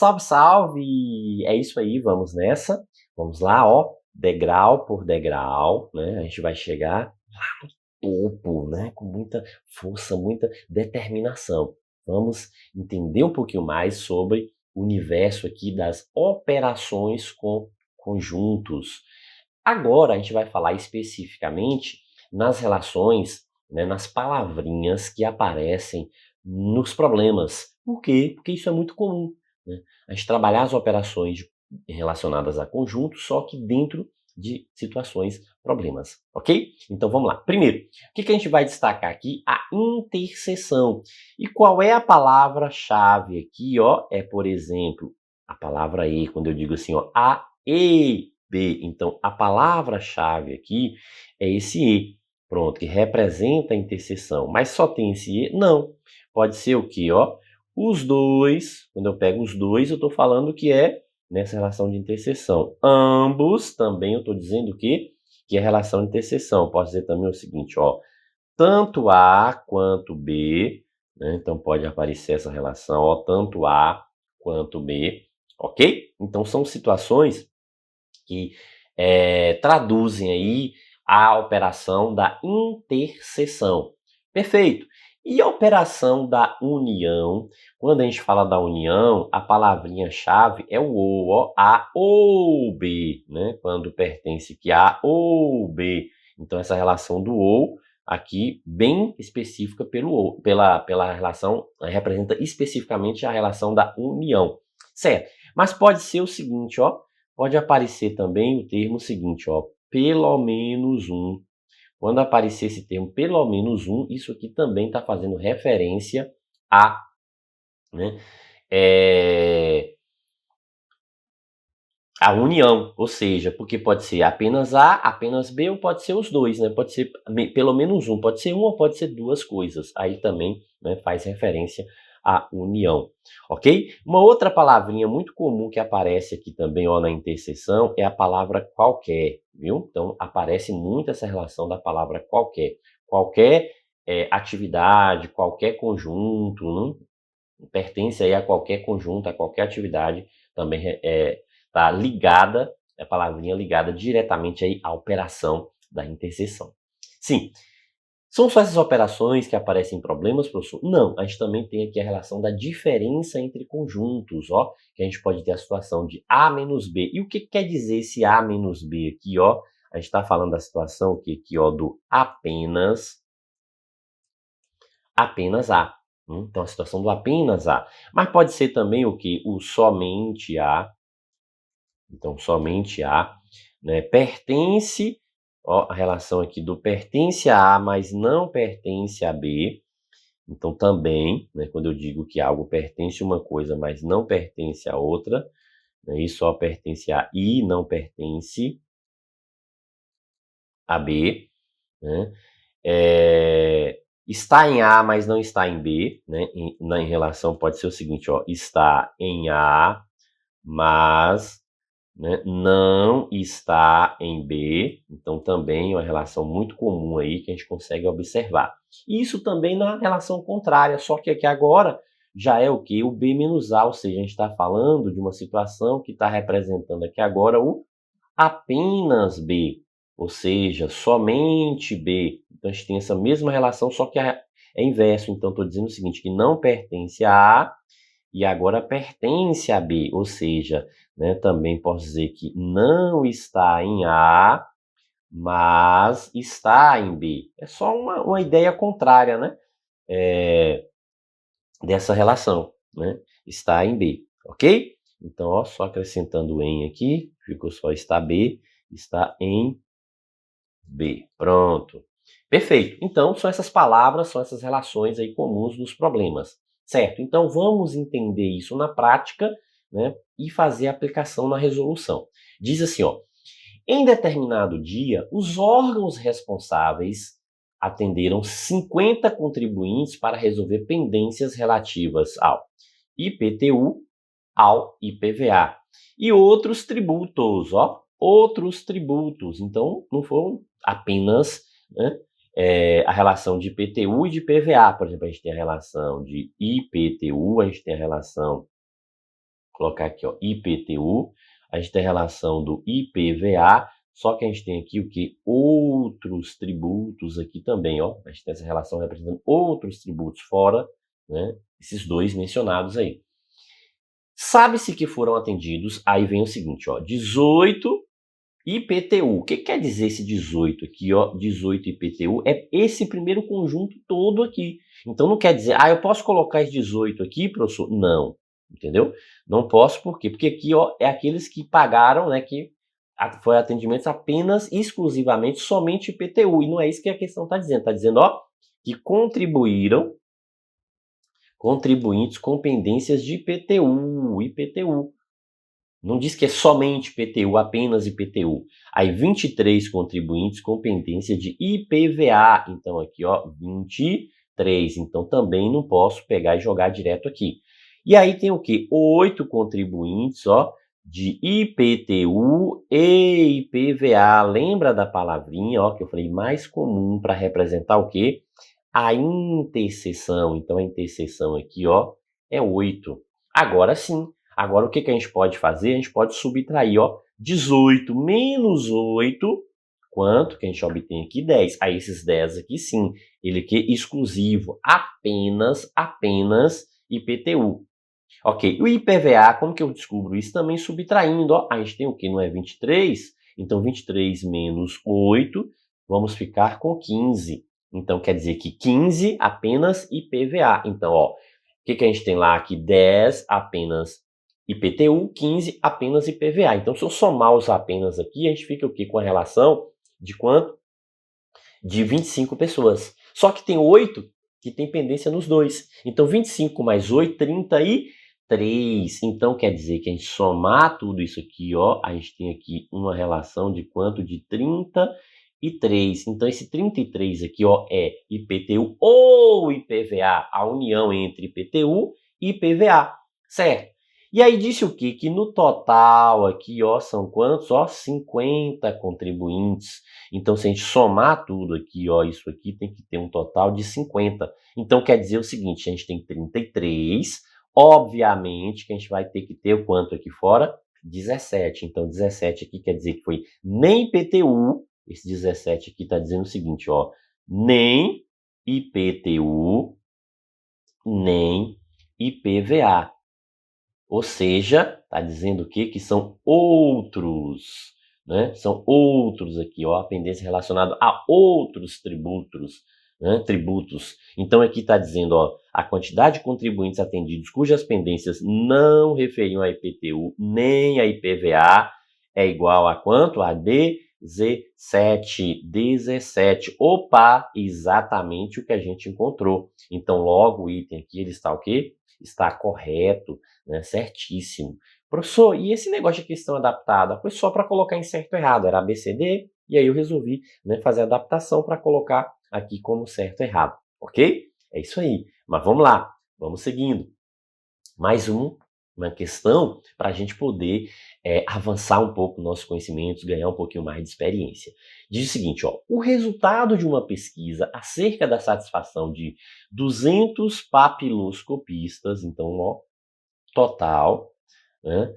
Salve, salve! É isso aí, vamos nessa. Vamos lá, ó, degrau por degrau, né? A gente vai chegar lá no topo, né? Com muita força, muita determinação. Vamos entender um pouquinho mais sobre o universo aqui das operações com conjuntos. Agora a gente vai falar especificamente nas relações, né, nas palavrinhas que aparecem nos problemas. Por quê? Porque isso é muito comum, né? A gente trabalhar as operações relacionadas a conjuntos, só que dentro de situações, problemas, ok? Então vamos lá. Primeiro, o que a gente vai destacar aqui? A interseção. E qual é a palavra-chave aqui, ó? É, por exemplo, a palavra E, quando eu digo assim, ó, A, E, B. Então, a palavra-chave aqui é esse E, pronto, que representa a interseção. Mas só tem esse E? Não. Pode ser o quê, ó? Os dois, quando eu pego os dois, eu estou falando que é nessa relação de interseção. Ambos, também eu estou dizendo que é relação de interseção. Posso dizer também o seguinte, ó, tanto A quanto B, né? Então pode aparecer essa relação, ó, tanto A quanto B, ok? Então são situações que traduzem aí a operação da interseção. Perfeito. E a operação da união? Quando a gente fala da união, a palavrinha-chave é o ou, ó, A ou B, né? Quando pertence que A ou B. Então, essa relação do ou, aqui, bem específica pela relação, representa especificamente a relação da união. Certo. Mas pode ser o seguinte, ó, pode aparecer também o termo seguinte, ó, pelo menos um. Quando aparecer esse termo pelo menos um, isso aqui também está fazendo referência a, né, a união, ou seja, porque pode ser apenas A, apenas B, ou pode ser os dois, né? Pode ser pelo menos um, pode ser uma ou pode ser duas coisas. Aí também, né, faz referência à união, ok? Uma outra palavrinha muito comum que aparece aqui também, ó, na interseção é a palavra qualquer, viu? Então aparece muito essa relação da palavra qualquer. Qualquer atividade, qualquer conjunto, pertence aí a qualquer conjunto, a qualquer atividade, também está ligada, a palavrinha ligada diretamente aí à operação da interseção. Sim, são só essas operações que aparecem em problemas, professor? Não, a gente também tem aqui a relação da diferença entre conjuntos, ó, que a gente pode ter a situação de A menos B. E o que quer dizer esse A menos B aqui, ó? A gente está falando da situação aqui, ó, do apenas A. Então, a situação do apenas A. Mas pode ser também o que? O somente A. Então, somente A, né? Pertence, ó, a relação aqui do pertence a A, mas não pertence a B. Então, também, né, quando eu digo que algo pertence a uma coisa, mas não pertence a outra, né, e só pertence a I, não pertence a B, né? Está em A, mas não está em B, né? Em relação, pode ser o seguinte, ó, está em A, mas, né, não está em B. Então, também é uma relação muito comum aí que a gente consegue observar. Isso também na relação contrária, só que aqui agora já é o que? O B menos A, ou seja, a gente está falando de uma situação que está representando aqui agora o apenas B, ou seja, somente B. Então, a gente tem essa mesma relação, só que é inverso. Então, estou dizendo o seguinte, que não pertence a A e agora pertence a B, ou seja, né, também posso dizer que não está em A, mas está em B. É só uma ideia contrária, né, dessa relação, né? Está em B, ok? Então, ó, só acrescentando o em aqui, ficou só está B, está em B. Pronto. Perfeito. Então, são essas palavras, são essas relações aí comuns dos problemas, certo? Então, vamos entender isso na prática, né, e fazer a aplicação na resolução. Diz assim, ó, em determinado dia, os órgãos responsáveis atenderam 50 contribuintes para resolver pendências relativas ao IPTU, ao IPVA e outros tributos, ó, outros tributos. Então, não foram apenas, né, a relação de IPTU e de IPVA. Por exemplo, a gente tem a relação de IPTU, a gente tem a relação colocar aqui, ó, IPTU, a gente tem a relação do IPVA, só que a gente tem aqui o que? Outros tributos aqui também, ó. A gente tem essa relação representando outros tributos fora, né? Esses dois mencionados aí. Sabe-se que foram atendidos, aí vem o seguinte, ó, 18 IPTU. O que quer dizer esse 18 aqui, ó? 18 IPTU é esse primeiro conjunto todo aqui. Então não quer dizer, eu posso colocar esse 18 aqui, professor? Não, entendeu? Não posso, por quê? Porque aqui, ó, é aqueles que pagaram, né, que foi atendimentos apenas, exclusivamente, somente IPTU. E não é isso que a questão está dizendo. Está dizendo, ó, que contribuíram contribuintes com pendências de IPTU. Não diz que é somente IPTU, apenas IPTU. Aí 23 contribuintes com pendência de IPVA. Então aqui, ó, 23. Então também não posso pegar e jogar direto aqui. E aí tem o quê? 8 contribuintes, ó, de IPTU e IPVA. Lembra da palavrinha, ó, que eu falei mais comum para representar o quê? A interseção. Então a interseção aqui, ó, é 8. Agora sim. Agora, o que a gente pode fazer? A gente pode subtrair, ó, 18 menos 8, quanto que a gente obtém aqui? 10. Aí, esses 10 aqui, sim, ele aqui é exclusivo, apenas IPTU. Ok, o IPVA, como que eu descubro isso? Também subtraindo, ó, a gente tem o que? Não é 23? Então, 23 menos 8, vamos ficar com 15. Então, quer dizer que 15 apenas IPVA. Então, ó, o que a gente tem lá aqui? 10 apenas IPTU, 15 apenas IPVA. Então, se eu somar os apenas aqui, a gente fica o quê? Com a relação de quanto? De 25 pessoas. Só que tem 8 que tem pendência nos dois. Então, 25 mais 8, 33. Então, quer dizer que a gente somar tudo isso aqui, ó, a gente tem aqui uma relação de quanto? De 33. Então, esse 33 aqui, ó, é IPTU ou IPVA, a união entre IPTU e IPVA, certo? E aí disse o quê? Que no total aqui, ó, são quantos? Ó, 50 contribuintes. Então, se a gente somar tudo aqui, ó, isso aqui tem que ter um total de 50. Então, quer dizer o seguinte, a gente tem 33, obviamente que a gente vai ter que ter o quanto aqui fora? 17. Então, 17 aqui quer dizer que foi nem IPTU, esse 17 aqui está dizendo o seguinte, ó, nem IPTU, nem IPVA. Ou seja, está dizendo o quê? Que são outros, né? São outros aqui, ó, a pendência relacionada a outros tributos, né? Tributos. Então aqui está dizendo, ó, a quantidade de contribuintes atendidos cujas pendências não referiam a IPTU nem a IPVA é igual a quanto? A 17. 17. Opa, exatamente o que a gente encontrou. Então logo o item aqui ele está o quê? Está correto, né? Certíssimo. Professor, e esse negócio de questão adaptada? Foi só para colocar em certo ou errado, era ABCD, e aí eu resolvi, né, fazer a adaptação para colocar aqui como certo ou errado, ok? É isso aí, mas vamos lá, vamos seguindo. Mais uma questão para a gente poder avançar um pouco nossos conhecimentos, ganhar um pouquinho mais de experiência. Diz o seguinte, ó, o resultado de uma pesquisa acerca da satisfação de 200 papiloscopistas, então, ó, total, né,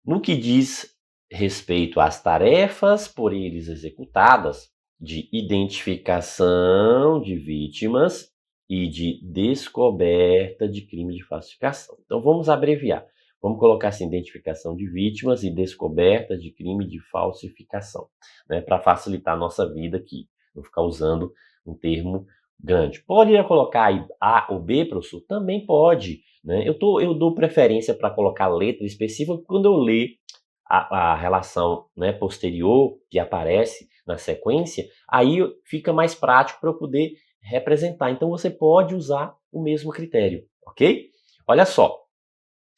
no que diz respeito às tarefas por eles executadas de identificação de vítimas e de descoberta de crime de falsificação. Então vamos abreviar. Vamos colocar assim, identificação de vítimas e descoberta de crime de falsificação, né, para facilitar a nossa vida aqui, não ficar usando um termo grande. Poderia colocar A ou B, professor? Também pode, né? Eu dou preferência para colocar letra específica quando eu ler a relação, né, posterior que aparece na sequência, aí fica mais prático para eu poder representar. Então você pode usar o mesmo critério, ok? Olha só,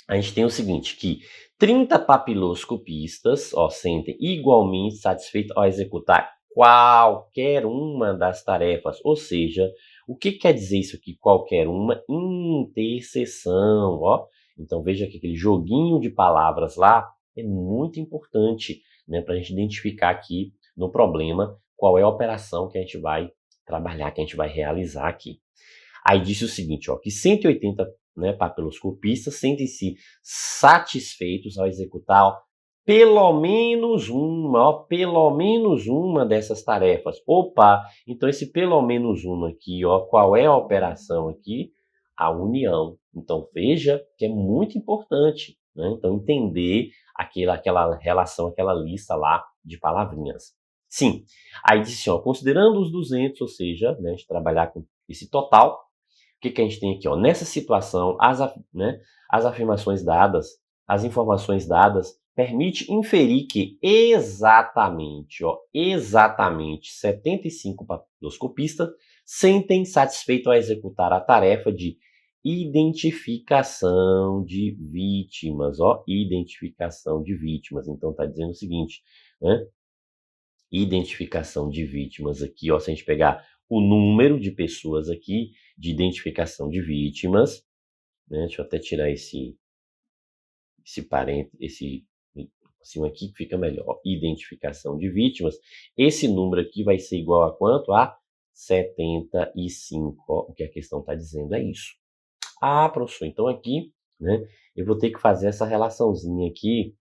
a gente tem o seguinte, que 30 papiloscopistas, ó, sentem igualmente satisfeitos ao executar qualquer uma das tarefas, ou seja, o que quer dizer isso aqui, qualquer uma? Interseção, ó. Então veja que aquele joguinho de palavras lá é muito importante, né, para a gente identificar aqui no problema qual é a operação que a gente vai trabalhar, que a gente vai realizar aqui. Aí disse o seguinte, ó, que 180 né, papiloscopistas sentem-se satisfeitos ao executar ó, pelo menos uma dessas tarefas. Opa, então esse pelo menos uma aqui, ó, qual é a operação aqui? A união. Então veja que é muito importante, né? Então entender aquela relação, aquela lista lá de palavrinhas. Sim, aí disse, ó, considerando os 200, ou seja, né, a gente trabalhar com esse total, o que a gente tem aqui? Ó? Nessa situação, as afirmações dadas, as informações dadas, permite inferir que exatamente 75 papiloscopistas sentem satisfeito ao executar a tarefa de identificação de vítimas. Ó, identificação de vítimas. Então, está dizendo o seguinte, né? Identificação de vítimas aqui, ó, se a gente pegar o número de pessoas aqui de identificação de vítimas, né? Deixa eu até tirar esse parênteses, assim aqui que fica melhor, identificação de vítimas. Esse número aqui vai ser igual a quanto? A 75, ó, o que a questão está dizendo é isso. Ah, professor, então aqui, né, eu vou ter que fazer essa relaçãozinha aqui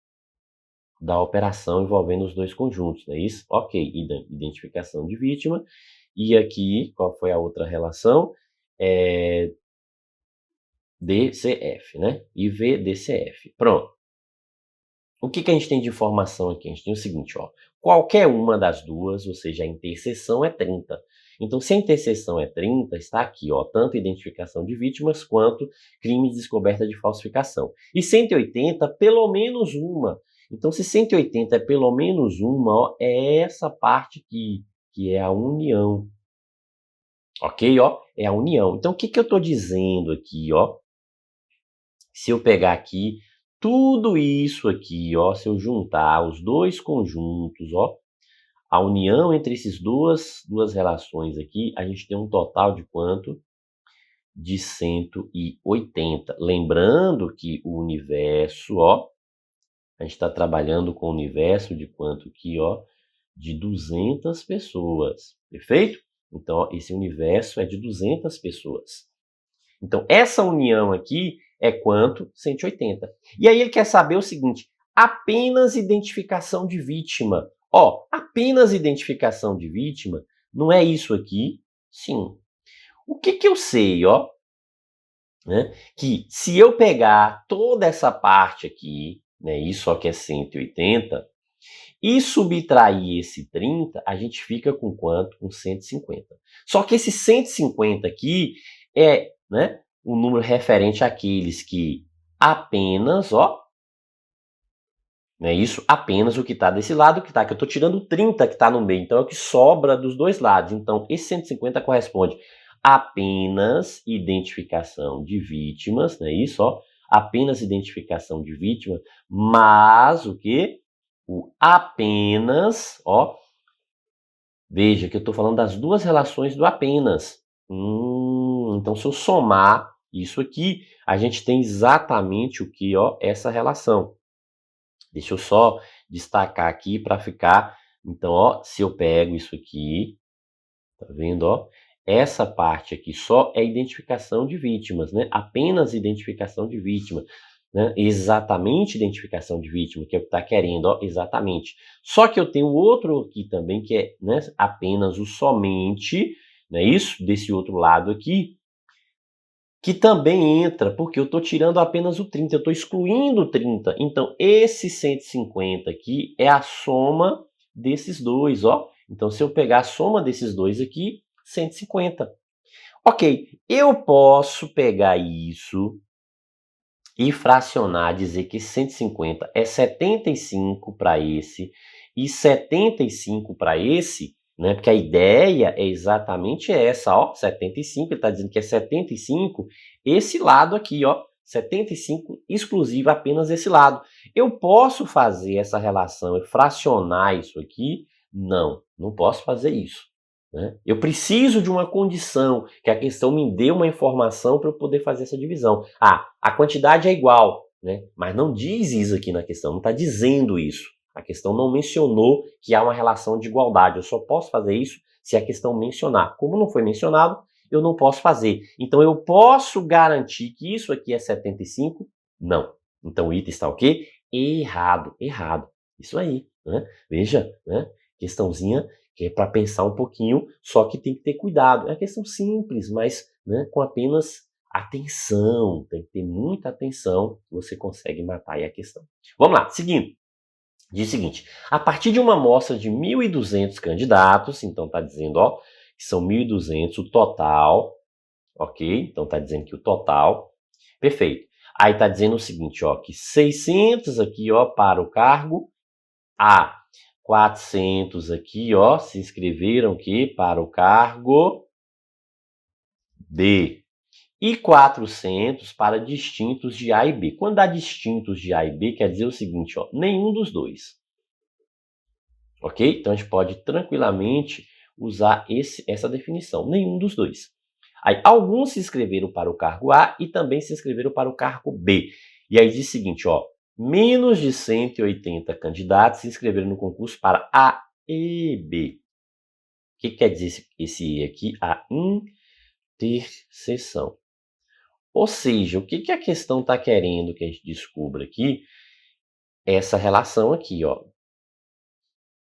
da operação envolvendo os dois conjuntos, não é isso? Ok, identificação de vítima. E aqui, qual foi a outra relação? DCF, né? IVDCF. Pronto. O que a gente tem de informação aqui? A gente tem o seguinte, ó. Qualquer uma das duas, ou seja, a interseção é 30. Então, se a interseção é 30, está aqui, ó, tanto identificação de vítimas quanto crime de descoberta de falsificação. E 180, pelo menos uma. Então, se 180 é pelo menos uma, ó, é essa parte aqui, que é a união. Ok? Ó, é a união. Então, o que eu estou dizendo aqui, ó? Se eu pegar aqui tudo isso aqui, ó, se eu juntar os dois conjuntos, ó, a união entre essas duas relações aqui, a gente tem um total de quanto? De 180. Lembrando que o universo, ó, a gente está trabalhando com o universo de quanto aqui, ó? De 200 pessoas, perfeito? Então, ó, esse universo é de 200 pessoas. Então, essa união aqui é quanto? 180. E aí ele quer saber o seguinte, apenas identificação de vítima. Ó, apenas identificação de vítima, não é isso aqui? Sim. O que eu sei, ó? Né? Que se eu pegar toda essa parte aqui, né, isso aqui é 180, e subtrair esse 30, a gente fica com quanto? Com 150. Só que esse 150 aqui é, né, um número referente àqueles que apenas, ó, não é isso? Apenas o que está desse lado, que eu estou tirando o 30 que está no meio, então é o que sobra dos dois lados. Então, esse 150 corresponde apenas identificação de vítimas, não é isso? Ó? Apenas identificação de vítimas, mas o que? O apenas, ó, veja que eu estou falando das duas relações do apenas. Então, se eu somar isso aqui, a gente tem exatamente o que, ó, essa relação. Deixa eu só destacar aqui para ficar. Então, ó, se eu pego isso aqui, tá vendo, ó? Essa parte aqui só é identificação de vítimas, né? Apenas identificação de vítima, né? Exatamente identificação de vítima, que é o que está querendo, ó, exatamente. Só que eu tenho outro aqui também, que é, né, apenas o somente, não é isso? Desse outro lado aqui, que também entra, porque eu estou tirando apenas o 30, eu estou excluindo o 30. Então, esse 150 aqui é a soma desses dois, ó. Então, se eu pegar a soma desses dois aqui, 150. Ok, eu posso pegar isso e fracionar, dizer que 150 é 75 para esse e 75 para esse, né? Porque a ideia é exatamente essa, ó, 75, ele está dizendo que é 75, esse lado aqui, ó, 75 exclusivo apenas esse lado. Eu posso fazer essa relação e fracionar isso aqui? Não, não posso fazer isso. Né? Eu preciso de uma condição, que a questão me dê uma informação para eu poder fazer essa divisão. Ah, a quantidade é igual, né? Mas não diz isso aqui na questão, não está dizendo isso. A questão não mencionou que há uma relação de igualdade. Eu só posso fazer isso se a questão mencionar. Como não foi mencionado, eu não posso fazer. Então, eu posso garantir que isso aqui é 75? Não. Então, o item está o quê? Errado, errado. Isso aí, né? Veja, né? Questãozinha que é para pensar um pouquinho, só que tem que ter cuidado. É uma questão simples, mas né, com apenas atenção, tem que ter muita atenção, você consegue matar aí a questão. Vamos lá, seguindo. Diz o seguinte, a partir de uma amostra de 1.200 candidatos, então está dizendo ó, que são 1.200 o total, ok? Então está dizendo que o total, perfeito. Aí está dizendo o seguinte, ó, que 600 aqui ó, para o cargo A, 400 aqui ó, se inscreveram aqui para o cargo B. E 400 para distintos de A e B. Quando dá distintos de A e B, quer dizer o seguinte, ó, nenhum dos dois. Ok? Então, a gente pode tranquilamente usar essa definição, nenhum dos dois. Aí, alguns se inscreveram para o cargo A e também se inscreveram para o cargo B. E aí diz o seguinte, ó, menos de 180 candidatos se inscreveram no concurso para A e B. O que quer dizer esse E aqui? A interseção. Ou seja, o que a questão está querendo que a gente descubra aqui? Essa relação aqui, ó.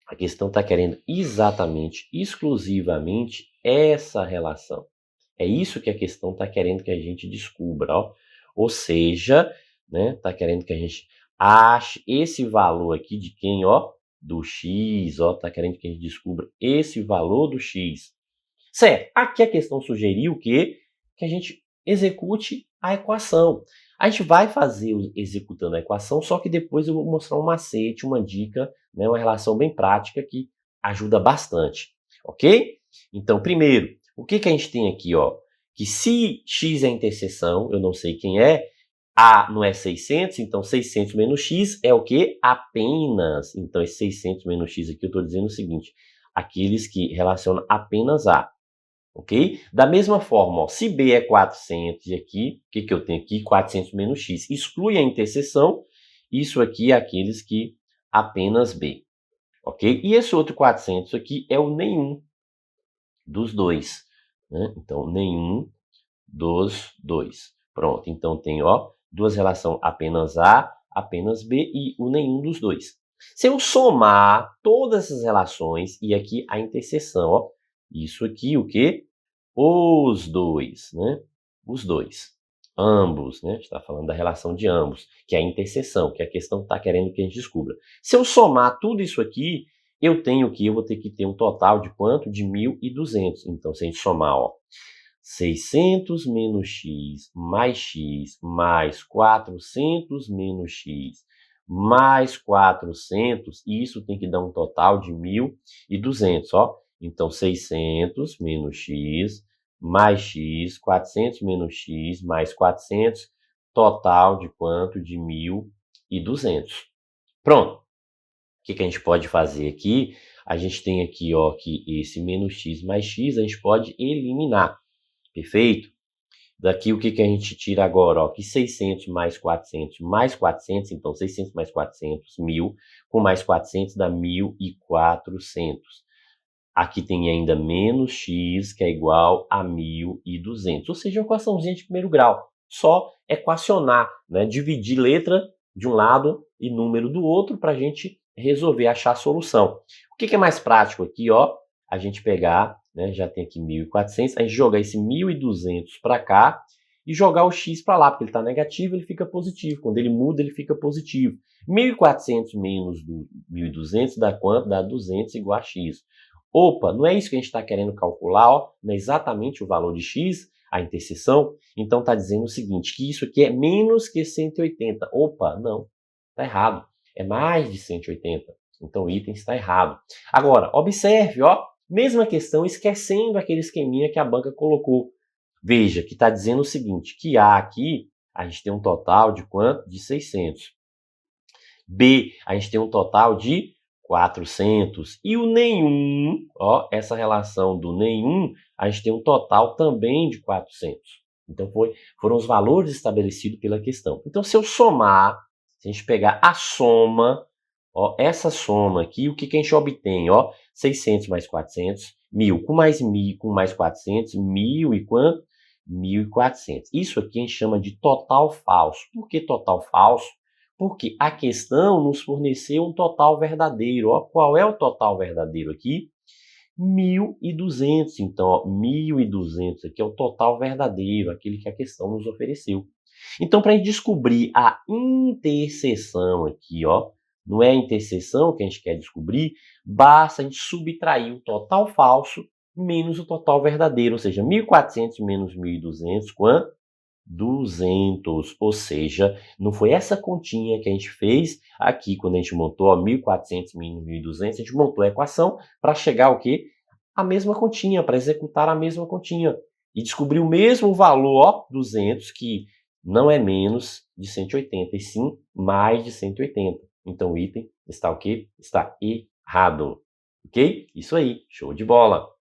A questão está querendo exatamente, exclusivamente, essa relação. É isso que a questão está querendo que a gente descubra, ó. Ou seja, né, está querendo que a gente ache esse valor aqui de quem, ó? Do x, ó. Está querendo que a gente descubra esse valor do x. Certo, aqui a questão sugeriu que a gente execute a equação. A gente vai fazer executando a equação, só que depois eu vou mostrar um macete, uma dica, né, uma relação bem prática que ajuda bastante, ok? Então, primeiro, o que a gente tem aqui, ó? Que se x é a interseção, eu não sei quem é, A não é 600, então 600 menos x é o quê? Apenas. Então, esse 600 menos x aqui eu estou dizendo o seguinte, aqueles que relacionam apenas A. Ok? Da mesma forma, ó, se B é 400 e aqui, o que eu tenho aqui? 400 menos x. Exclui a interseção, isso aqui é aqueles que apenas B. Ok? E esse outro 400 aqui é o nenhum dos dois. Né? Então, nenhum dos dois. Pronto, então tem ó, duas relações apenas A, apenas B e o nenhum dos dois. Se eu somar todas essas relações e aqui a interseção, ó, isso aqui o quê? Os dois, né? Os dois. Ambos, né? A gente está falando da relação de ambos, que é a interseção, que é a questão que está querendo que a gente descubra. Se eu somar tudo isso aqui, eu tenho que, eu vou ter que ter um total de quanto? De 1.200. Então, se a gente somar, ó, 600 menos x mais 400 menos x mais 400, isso tem que dar um total de 1.200, ó. Então, 600 menos x mais x, 400 menos x mais 400, total de quanto? De 1.200. Pronto. O que a gente pode fazer aqui? A gente tem aqui, ó, que esse menos x mais x a gente pode eliminar. Perfeito? Daqui o que a gente tira agora? Ó, que 600 mais 400, então 600 mais 400, 1.000, com mais 400 dá 1.400. Aqui tem ainda menos x, que é igual a 1.200. Ou seja, uma equaçãozinha de primeiro grau. Só equacionar, né? Dividir letra de um lado e número do outro para a gente resolver, achar a solução. O que é mais prático aqui? Ó, a gente pegar, né, já tem aqui 1.400, a gente jogar esse 1.200 para cá e jogar o x para lá, porque ele está negativo, ele fica positivo. Quando ele muda, ele fica positivo. 1.400 menos 1.200 dá quanto? Dá 200 igual a x. Opa, não é isso que a gente está querendo calcular, ó, não é exatamente o valor de x, a interseção? Então está dizendo o seguinte, que isso aqui é menos que 180. Opa, não, está errado. É mais de 180. Então o item está errado. Agora, observe, ó, mesma questão, esquecendo aquele esqueminha que a banca colocou. Veja que está dizendo o seguinte, que A aqui, a gente tem um total de quanto? De 600. B, a gente tem um total de 400. E o nenhum, ó, essa relação do nenhum, a gente tem um total também de 400. Então foram os valores estabelecidos pela questão. Então se eu somar, se a gente pegar a soma, ó, essa soma aqui, o que a gente obtém? Ó, 600 mais 400, 1.000 com mais 400, 1.000 e quanto? 1.400. Isso aqui a gente chama de total falso. Por que total falso? Porque a questão nos forneceu um total verdadeiro. Ó, qual é o total verdadeiro aqui? 1.200. Então, ó, 1.200 aqui é o total verdadeiro, aquele que a questão nos ofereceu. Então, para a gente descobrir a interseção aqui, ó, não é a interseção que a gente quer descobrir, basta a gente subtrair o total falso menos o total verdadeiro, ou seja, 1.400 menos 1.200, quanto? 200, ou seja, não foi essa continha que a gente fez aqui quando a gente montou, ó, 1.400 menos 1.200, a gente montou a equação para chegar ao quê? A mesma continha, para executar a mesma continha e descobrir o mesmo valor, ó, 200, que não é menos de 180, e sim mais de 180. Então o item está o quê? Está errado. Ok? Isso aí, show de bola!